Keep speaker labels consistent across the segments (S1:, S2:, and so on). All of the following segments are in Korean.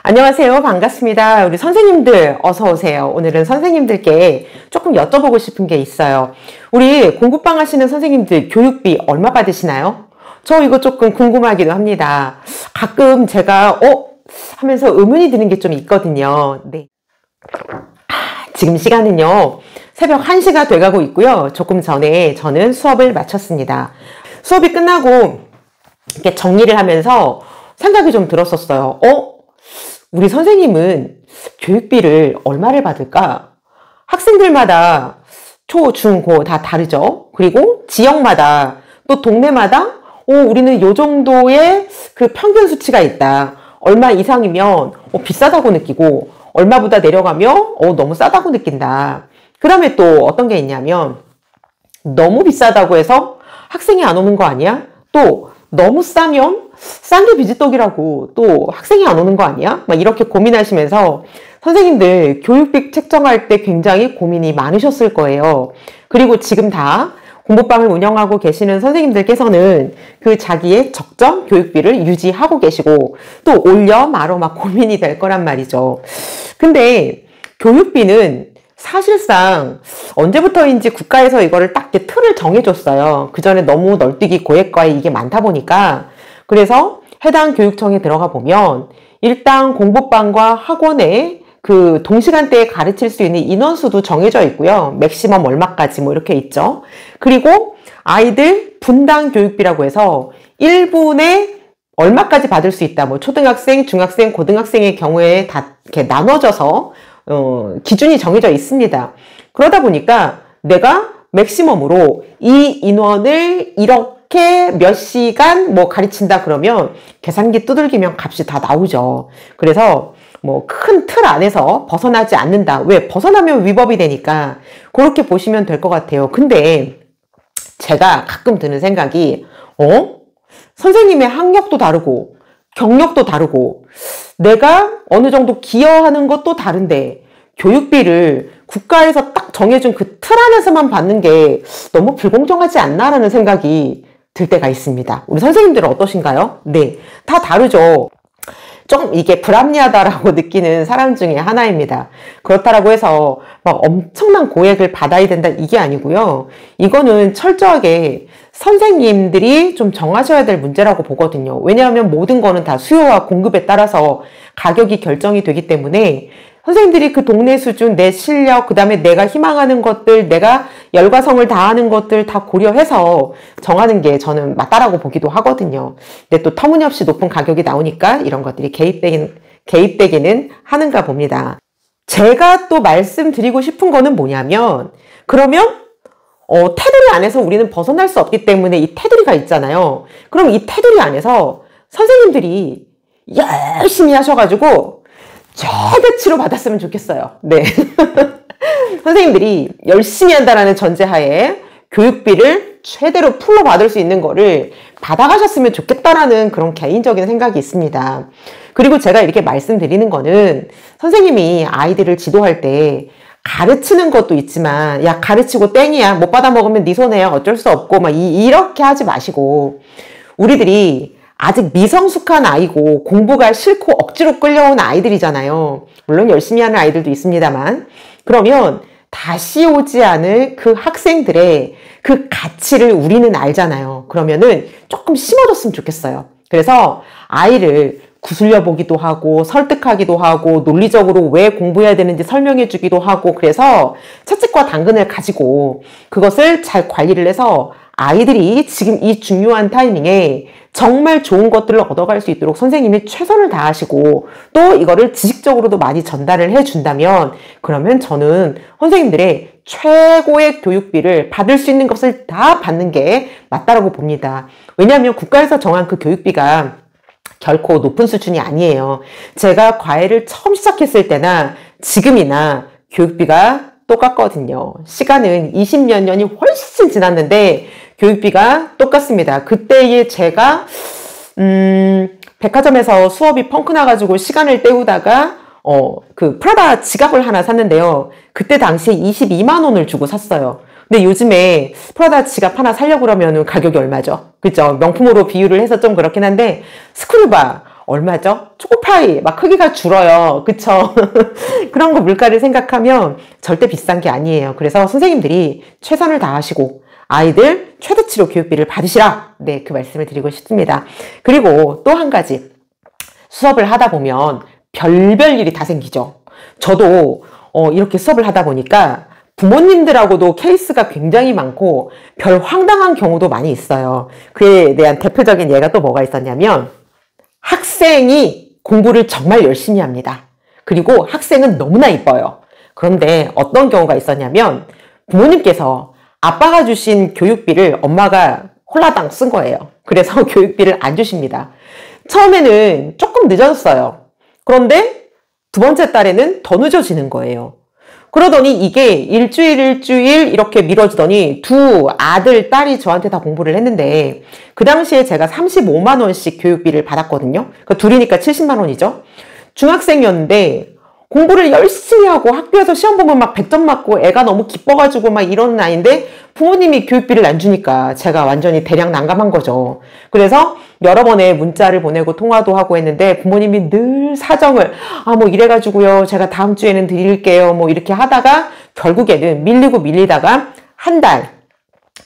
S1: 안녕하세요. 반갑습니다. 우리 선생님들 어서 오세요. 오늘은 선생님들께 조금 여쭤보고 싶은 게 있어요. 우리 공부방 하시는 선생님들 교육비 얼마 받으시나요? 저 이거 조금 궁금하기도 합니다. 가끔 제가 하면서 의문이 드는 게 좀 있거든요. 네. 지금 시간은요. 새벽 1시가 돼가고 있고요. 조금 전에 저는 수업을 마쳤습니다. 수업이 끝나고 이렇게 정리를 하면서 생각이 좀 들었었어요. 우리 선생님은 교육비를 얼마를 받을까? 학생들마다 초, 중, 고 다 다르죠. 그리고 지역마다 또 동네마다 우리는 요 정도의 그 평균 수치가 있다. 얼마 이상이면 비싸다고 느끼고 얼마보다 내려가면 너무 싸다고 느낀다. 그 다음에 또 어떤 게 있냐면 너무 비싸다고 해서 학생이 안 오는 거 아니야? 또 너무 싸면 싼 게 비지떡이라고 또 학생이 안 오는 거 아니야? 막 이렇게 고민하시면서 선생님들 교육비 책정할 때 굉장히 고민이 많으셨을 거예요. 그리고 지금 다 공부방을 운영하고 계시는 선생님들께서는 그 자기의 적정 교육비를 유지하고 계시고 또 올려 말어 막 고민이 될 거란 말이죠. 근데 교육비는 사실상 언제부터인지 국가에서 이거를 딱 이렇게 틀을 정해줬어요. 그 전에 너무 널뛰기 고액과에 이게 많다 보니까. 그래서 해당 교육청에 들어가 보면 일단 공부방과 학원에 그 동시간대에 가르칠 수 있는 인원수도 정해져 있고요. 맥시멈 얼마까지 뭐 이렇게 있죠. 그리고 아이들 분당 교육비라고 해서 1분에 얼마까지 받을 수 있다. 뭐 초등학생, 중학생, 고등학생의 경우에 다 이렇게 나눠져서 기준이 정해져 있습니다. 그러다 보니까 내가 맥시멈으로 이 인원을 이렇게 몇 시간 뭐 가르친다 그러면 계산기 두들기면 값이 다 나오죠. 그래서 뭐 큰 틀 안에서 벗어나지 않는다. 왜? 벗어나면 위법이 되니까 그렇게 보시면 될 것 같아요. 근데 제가 가끔 드는 생각이 선생님의 학력도 다르고 경력도 다르고 내가 어느 정도 기여하는 것도 다른데 교육비를 국가에서 딱 정해준 그 틀 안에서만 받는 게 너무 불공정하지 않나라는 생각이 들 때가 있습니다. 우리 선생님들은 어떠신가요? 네, 다 다르죠. 좀 이게 불합리하다라고 느끼는 사람 중에 하나입니다. 그렇다라고 해서 막 엄청난 고액을 받아야 된다 이게 아니고요. 이거는 철저하게 선생님들이 좀 정하셔야 될 문제라고 보거든요. 왜냐하면 모든 거는 다 수요와 공급에 따라서 가격이 결정이 되기 때문에 선생님들이 그 동네 수준, 내 실력, 그 다음에 내가 희망하는 것들, 내가 열과성을 다하는 것들 다 고려해서 정하는 게 저는 맞다라고 보기도 하거든요. 근데 또 터무니없이 높은 가격이 나오니까 이런 것들이 개입되기는 하는가 봅니다. 제가 또 말씀드리고 싶은 거는 뭐냐면 그러면 테두리 안에서 우리는 벗어날 수 없기 때문에 이 테두리가 있잖아요. 그럼 이 테두리 안에서 선생님들이 열심히 하셔가지고 최대치로 받았으면 좋겠어요. 네. 선생님들이 열심히 한다라는 전제하에 교육비를 최대로 풀로 받을 수 있는 거를 받아가셨으면 좋겠다라는 그런 개인적인 생각이 있습니다. 그리고 제가 이렇게 말씀드리는 거는 선생님이 아이들을 지도할 때 가르치는 것도 있지만 야 가르치고 땡이야 못 받아 먹으면 네 손해야 어쩔 수 없고 막 이렇게 하지 마시고 우리들이 아직 미성숙한 아이고 공부가 싫고 억지로 끌려온 아이들이잖아요. 물론 열심히 하는 아이들도 있습니다만 그러면 다시 오지 않을 그 학생들의 그 가치를 우리는 알잖아요. 그러면은 조금 심어줬으면 좋겠어요. 그래서 아이를 구슬려 보기도 하고 설득하기도 하고 논리적으로 왜 공부해야 되는지 설명해 주기도 하고 그래서 채찍과 당근을 가지고 그것을 잘 관리를 해서 아이들이 지금 이 중요한 타이밍에 정말 좋은 것들을 얻어갈 수 있도록 선생님이 최선을 다하시고 또 이거를 지식적으로도 많이 전달을 해준다면 그러면 저는 선생님들의 최고의 교육비를 받을 수 있는 것을 다 받는 게 맞다라고 봅니다. 왜냐하면 국가에서 정한 그 교육비가 결코 높은 수준이 아니에요. 제가 과외를 처음 시작했을 때나 지금이나 교육비가 똑같거든요. 시간은 20몇 년이 훨씬 지났는데 교육비가 똑같습니다. 그때에 제가 백화점에서 수업이 펑크 나가지고 시간을 때우다가 그 프라다 지갑을 하나 샀는데요. 그때 당시에 22만 원을 주고 샀어요. 근데 요즘에 프라다 지갑 하나 사려고 그러면 가격이 얼마죠? 그죠? 명품으로 비유를 해서 좀 그렇긴 한데 스크류바 얼마죠? 초코파이 막 크기가 줄어요. 그쵸? 그런 거 물가를 생각하면 절대 비싼 게 아니에요. 그래서 선생님들이 최선을 다하시고 아이들 최대치로 교육비를 받으시라. 네, 그 말씀을 드리고 싶습니다. 그리고 또 한 가지. 수업을 하다 보면 별별 일이 다 생기죠. 저도 이렇게 수업을 하다 보니까 부모님들하고도 케이스가 굉장히 많고 별 황당한 경우도 많이 있어요. 그에 대한 대표적인 예가 또 뭐가 있었냐면 학생이 공부를 정말 열심히 합니다. 그리고 학생은 너무나 이뻐요. 그런데 어떤 경우가 있었냐면 부모님께서 아빠가 주신 교육비를 엄마가 홀라당 쓴 거예요. 그래서 교육비를 안 주십니다. 처음에는 조금 늦어졌어요. 그런데 두 번째 달에는 더 늦어지는 거예요. 그러더니 이게 일주일 이렇게 미뤄지더니 두 아들, 딸이 저한테 다 공부를 했는데 그 당시에 제가 35만 원씩 교육비를 받았거든요. 그 둘이니까 70만 원이죠. 중학생이었는데 공부를 열심히 하고 학교에서 시험 보면 막 100점 맞고 애가 너무 기뻐가지고 막 이런 나이인데 부모님이 교육비를 안 주니까 제가 완전히 대량 난감한 거죠. 그래서 여러 번의 문자를 보내고 통화도 하고 했는데 부모님이 늘 사정을 뭐 이래가지고요 제가 다음 주에는 드릴게요 뭐 이렇게 하다가 결국에는 밀리다가 한 달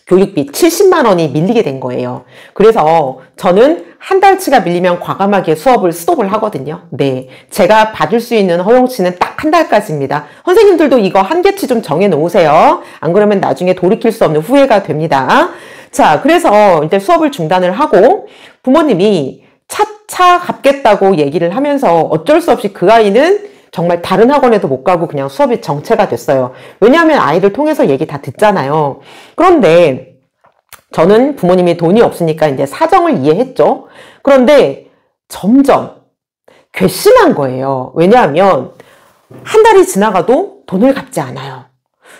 S1: 교육비 70만 원이 밀리게 된 거예요. 그래서 저는 한 달치가 밀리면 과감하게 수업을 스톱을 하거든요. 네, 제가 받을 수 있는 허용치는 딱 한 달까지입니다. 선생님들도 이거 한계치 좀 정해 놓으세요. 안 그러면 나중에 돌이킬 수 없는 후회가 됩니다. 자, 그래서 이제 수업을 중단을 하고 부모님이 차차 갚겠다고 얘기를 하면서 어쩔 수 없이 그 아이는 정말 다른 학원에도 못 가고 그냥 수업이 정체가 됐어요. 왜냐하면 아이들 통해서 얘기 다 듣잖아요. 그런데 저는 부모님이 돈이 없으니까 이제 사정을 이해했죠. 그런데 점점 괘씸한 거예요. 왜냐하면 한 달이 지나가도 돈을 갚지 않아요.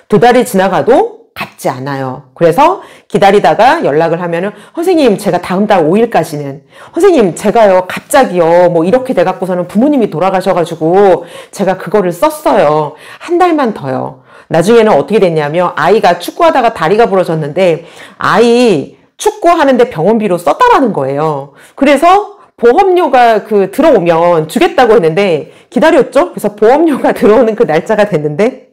S1: 두 달이 지나가도 갚지 않아요. 그래서 기다리다가 연락을 하면은 선생님 제가 다음 달 5일까지는 선생님 제가요 갑자기요 뭐 이렇게 돼갖고서는 부모님이 돌아가셔가지고 제가 그거를 썼어요. 한 달만 더요. 나중에는 어떻게 됐냐면 아이가 축구하다가 다리가 부러졌는데 아이 축구하는데 병원비로 썼다라는 거예요. 그래서 보험료가 들어오면 주겠다고 했는데 기다렸죠. 그래서 보험료가 들어오는 그 날짜가 됐는데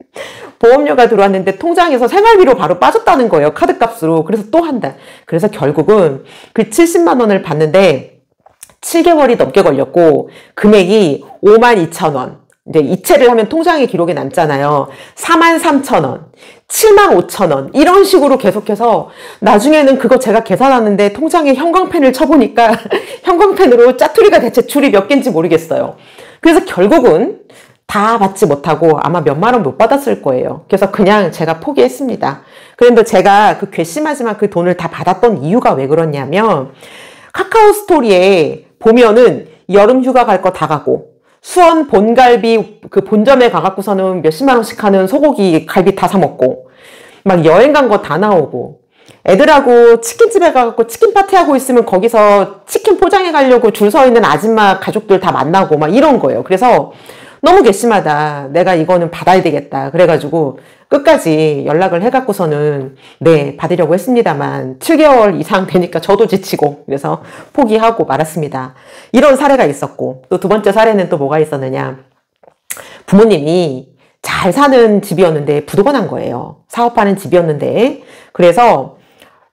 S1: 보험료가 들어왔는데 통장에서 생활비로 바로 빠졌다는 거예요. 카드값으로. 그래서 또 한 달. 그래서 결국은 그 70만 원을 받는데 7개월이 넘게 걸렸고 금액이 52,000원. 이제 이체를 하면 통장에 기록에 남잖아요. 43,000원, 75,000원 이런 식으로 계속해서 나중에는 그거 제가 계산하는데 통장에 형광펜을 쳐보니까 형광펜으로 짜투리가 대체 줄이 몇 개인지 모르겠어요. 그래서 결국은 다 받지 못하고 아마 몇만 원 못 받았을 거예요. 그래서 그냥 제가 포기했습니다. 그런데 제가 그 괘씸하지만 그 돈을 다 받았던 이유가 왜 그러냐면 카카오 스토리에 보면은 여름 휴가 갈 거 다 가고 수원 본갈비 그 본점에 가갖고서는 몇십만 원씩 하는 소고기 갈비 다 사 먹고 막 여행 간 거 다 나오고 애들하고 치킨집에 가갖고 치킨 파티 하고 있으면 거기서 치킨 포장해 가려고 줄 서 있는 아줌마 가족들 다 만나고 막 이런 거예요. 그래서 너무 괘씸하다. 내가 이거는 받아야 되겠다. 그래가지고 끝까지 연락을 해갖고서는 네 받으려고 했습니다만 7개월 이상 되니까 저도 지치고 그래서 포기하고 말았습니다. 이런 사례가 있었고 또 두 번째 사례는 또 뭐가 있었느냐. 부모님이 잘 사는 집이었는데 부도가 난 거예요. 사업하는 집이었는데 그래서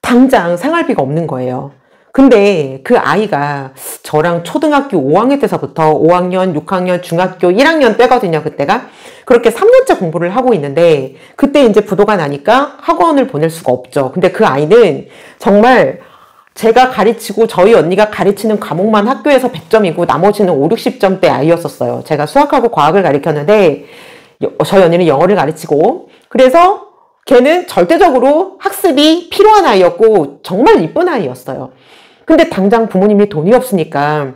S1: 당장 생활비가 없는 거예요. 근데 그 아이가 저랑 초등학교 5학년 때서부터 5학년, 6학년, 중학교 1학년 때거든요, 그때가. 그렇게 3년째 공부를 하고 있는데 그때 이제 부도가 나니까 학원을 보낼 수가 없죠. 근데 그 아이는 정말 제가 가르치고 저희 언니가 가르치는 과목만 학교에서 100점이고 나머지는 5, 60점대 아이였었어요. 제가 수학하고 과학을 가르쳤는데 저희 언니는 영어를 가르치고 그래서 걔는 절대적으로 학습이 필요한 아이였고 정말 이쁜 아이였어요. 근데 당장 부모님이 돈이 없으니까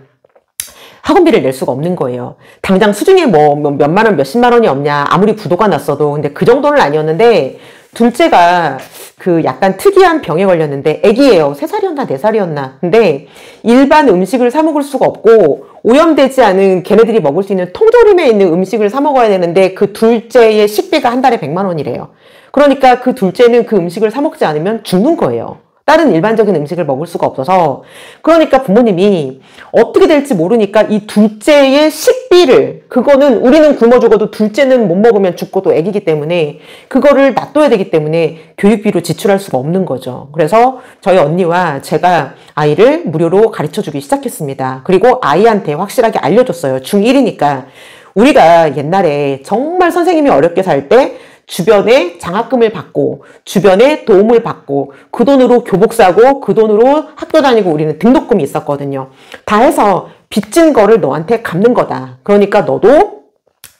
S1: 학원비를 낼 수가 없는 거예요. 당장 수중에 뭐 몇만 원, 몇십만 원이 없냐. 아무리 부도가 났어도. 근데 그 정도는 아니었는데 둘째가 그 약간 특이한 병에 걸렸는데 애기예요. 3살이었나 4살이었나. 근데 일반 음식을 사 먹을 수가 없고 오염되지 않은 걔네들이 먹을 수 있는 통조림에 있는 음식을 사 먹어야 되는데 그 둘째의 식비가 한 달에 100만 원이래요. 그러니까 그 둘째는 그 음식을 사 먹지 않으면 죽는 거예요. 다른 일반적인 음식을 먹을 수가 없어서 그러니까 부모님이 어떻게 될지 모르니까 이 둘째의 식비를 그거는 우리는 굶어 죽어도 둘째는 못 먹으면 죽고도 애기기 때문에 그거를 놔둬야 되기 때문에 교육비로 지출할 수가 없는 거죠. 그래서 저희 언니와 제가 아이를 무료로 가르쳐주기 시작했습니다. 그리고 아이한테 확실하게 알려줬어요. 중1이니까 우리가 옛날에 정말 선생님이 어렵게 살 때 주변에 장학금을 받고 주변에 도움을 받고 그 돈으로 교복 사고 그 돈으로 학교 다니고 우리는 등록금이 있었거든요. 다 해서 빚진 거를 너한테 갚는 거다. 그러니까 너도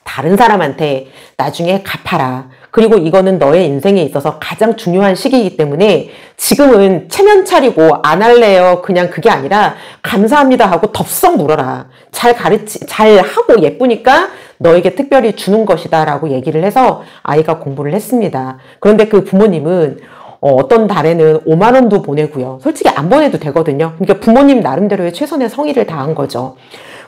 S1: 다른 사람한테 나중에 갚아라. 그리고 이거는 너의 인생에 있어서 가장 중요한 시기이기 때문에 지금은 체면 차리고 안 할래요. 그냥 그게 아니라 감사합니다 하고 덥석 물어라. 잘 하고 예쁘니까 너에게 특별히 주는 것이다 라고 얘기를 해서 아이가 공부를 했습니다. 그런데 그 부모님은 어떤 달에는 5만 원도 보내고요. 솔직히 안 보내도 되거든요. 그러니까 부모님 나름대로의 최선의 성의를 다한 거죠.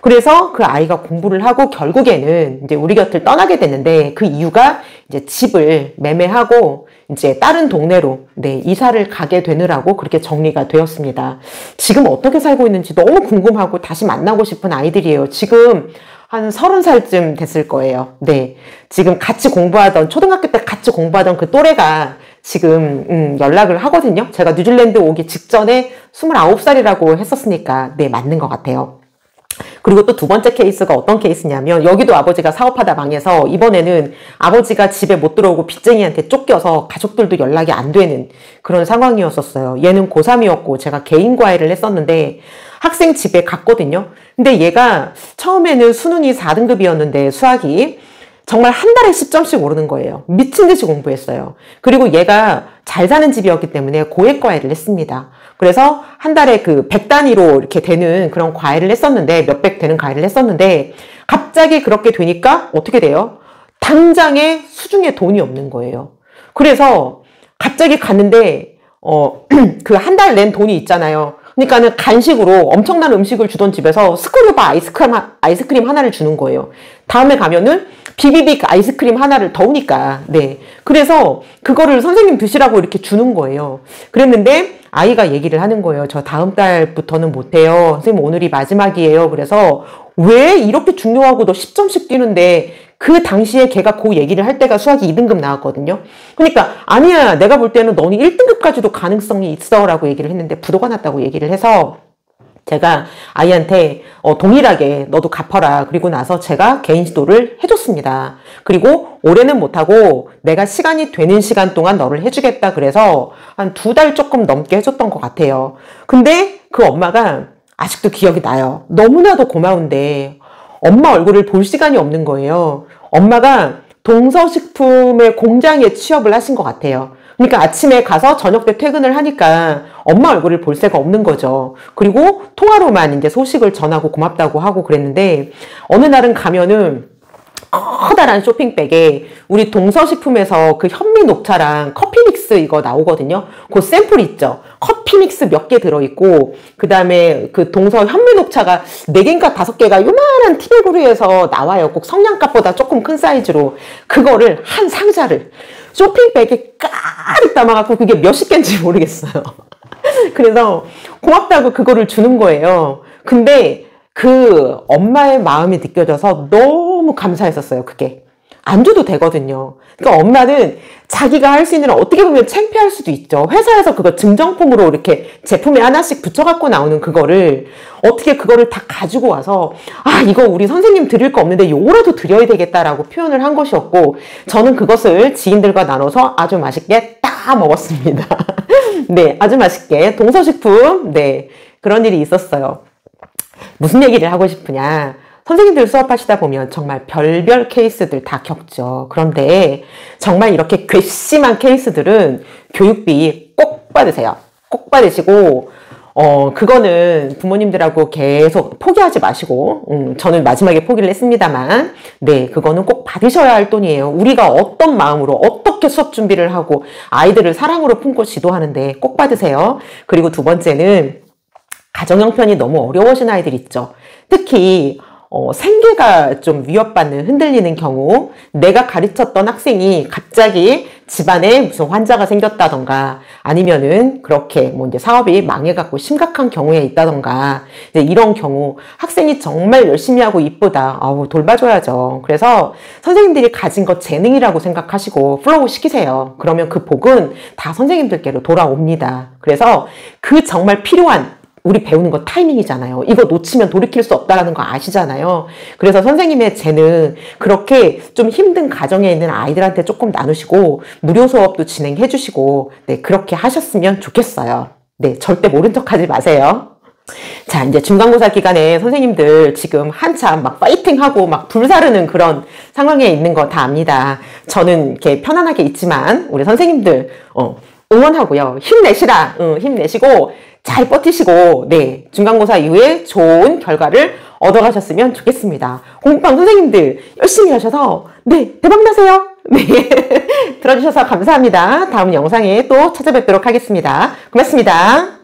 S1: 그래서 그 아이가 공부를 하고 결국에는 이제 우리 곁을 떠나게 됐는데 그 이유가 이제 집을 매매하고 이제 다른 동네로 이사를 가게 되느라고 그렇게 정리가 되었습니다. 지금 어떻게 살고 있는지 너무 궁금하고 다시 만나고 싶은 아이들이에요. 지금 한 30살쯤 됐을 거예요. 네. 지금 같이 공부하던, 초등학교 때 같이 공부하던 그 또래가 지금, 연락을 하거든요. 제가 뉴질랜드 오기 직전에 29살이라고 했었으니까, 네, 맞는 것 같아요. 그리고 또 두 번째 케이스가 어떤 케이스냐면 여기도 아버지가 사업하다 망해서 이번에는 아버지가 집에 못 들어오고 빚쟁이한테 쫓겨서 가족들도 연락이 안 되는 그런 상황이었었어요. 얘는 고3이었고 제가 개인 과외를 했었는데 학생 집에 갔거든요. 근데 얘가 처음에는 수능이 4등급이었는데 수학이 정말 한 달에 10점씩 오르는 거예요. 미친 듯이 공부했어요. 그리고 얘가 잘 사는 집이었기 때문에 고액과외를 했습니다. 그래서 한 달에 그 100단위로 이렇게 되는 그런 과외를 했었는데, 몇백 되는 과외를 했었는데, 갑자기 그렇게 되니까 어떻게 돼요? 당장에 수중에 돈이 없는 거예요. 그래서 갑자기 갔는데, 그 한 달 낸 돈이 있잖아요. 그러니까는 간식으로 엄청난 음식을 주던 집에서 스크류바 아이스크림 하나를 주는 거예요. 다음에 가면은 비비빅 아이스크림 하나를 더우니까. 네. 그래서 그거를 선생님 드시라고 이렇게 주는 거예요. 그랬는데 아이가 얘기를 하는 거예요. 저 다음 달부터는 못해요. 선생님 오늘이 마지막이에요. 그래서 왜 이렇게 중요하고 너 10점씩 뛰는데 그 당시에 걔가 그 얘기를 할 때가 수학이 2등급 나왔거든요. 그러니까 아니야 내가 볼 때는 너는 1등급까지도 가능성이 있어 라고 얘기를 했는데 부도가 났다고 얘기를 해서 제가 아이한테 동일하게 너도 갚아라. 그리고 나서 제가 개인 지도를 해줬습니다. 그리고 올해는 못하고 내가 시간이 되는 시간 동안 너를 해주겠다. 그래서 한 2달 조금 넘게 해줬던 것 같아요. 근데 그 엄마가 아직도 기억이 나요. 너무나도 고마운데 엄마 얼굴을 볼 시간이 없는 거예요. 엄마가 동서식품의 공장에 취업을 하신 것 같아요. 그러니까 아침에 가서 저녁 때 퇴근을 하니까 엄마 얼굴을 볼 새가 없는 거죠. 그리고 통화로만 이제 소식을 전하고 고맙다고 하고 그랬는데 어느 날은 가면은 커다란 쇼핑백에 우리 동서식품에서 그 현미 녹차랑 커피 믹스 이거 나오거든요. 그 샘플 있죠. 커피 믹스 몇 개 들어있고 그 다음에 그 동서 현미 녹차가 4개인가 5개가 요만한 티백으로해서 나와요. 꼭 성냥갑보다 조금 큰 사이즈로. 그거를 한 상자를 쇼핑백에 까르륵 담아갖고 그게 몇십 개인지 모르겠어요. 그래서 고맙다고 그거를 주는 거예요. 근데 그 엄마의 마음이 느껴져서 너무 감사했었어요. 그게 안 줘도 되거든요. 그러니까 엄마는 자기가 할 수 있는 일 어떻게 보면 창피할 수도 있죠. 회사에서 그거 증정품으로 이렇게 제품에 하나씩 붙여갖고 나오는 그거를 어떻게 그거를 다 가지고 와서 아 이거 우리 선생님 드릴 거 없는데 요거라도 드려야 되겠다라고 표현을 한 것이었고 저는 그것을 지인들과 나눠서 아주 맛있게 딱 먹었습니다. 네, 아주 맛있게 동서식품 네 그런 일이 있었어요. 무슨 얘기를 하고 싶으냐. 선생님들 수업하시다 보면 정말 별별 케이스들 다 겪죠. 그런데 정말 이렇게 괘씸한 케이스들은 교육비 꼭 받으세요. 꼭 받으시고 그거는 부모님들하고 계속 포기하지 마시고 저는 마지막에 포기를 했습니다만 네 그거는 꼭 받으셔야 할 돈이에요. 우리가 어떤 마음으로 어떻게 수업 준비를 하고 아이들을 사랑으로 품고 지도하는데 꼭 받으세요. 그리고 두 번째는 가정 형편이 너무 어려우신 아이들 있죠. 특히 생계가 좀 위협받는 흔들리는 경우 내가 가르쳤던 학생이 갑자기 집안에 무슨 환자가 생겼다던가 아니면은 그렇게 뭐 이제 사업이 망해갖고 심각한 경우에 있다던가 이제 이런 경우 학생이 정말 열심히 하고 이쁘다. 아우 돌봐줘야죠. 그래서 선생님들이 가진 것 재능이라고 생각하시고 플로우 시키세요. 그러면 그 복은 다 선생님들께로 돌아옵니다. 그래서 그 정말 필요한 우리 배우는 거 타이밍이잖아요. 이거 놓치면 돌이킬 수 없다는 거 아시잖아요. 그래서 선생님의 재능 그렇게 좀 힘든 가정에 있는 아이들한테 조금 나누시고 무료 수업도 진행해 주시고 네, 그렇게 하셨으면 좋겠어요. 네, 절대 모른 척 하지 마세요. 자, 이제 중간고사 기간에 선생님들 지금 한참 막 파이팅하고 막 불사르는 그런 상황에 있는 거 다 압니다. 저는 이렇게 편안하게 있지만 우리 선생님들 응원하고요. 힘내시라. 힘내시고 잘 버티시고 네 중간고사 이후에 좋은 결과를 얻어가셨으면 좋겠습니다. 공부방 선생님들 열심히 하셔서 네 대박 나세요. 네 들어주셔서 감사합니다. 다음 영상에 또 찾아뵙도록 하겠습니다. 고맙습니다.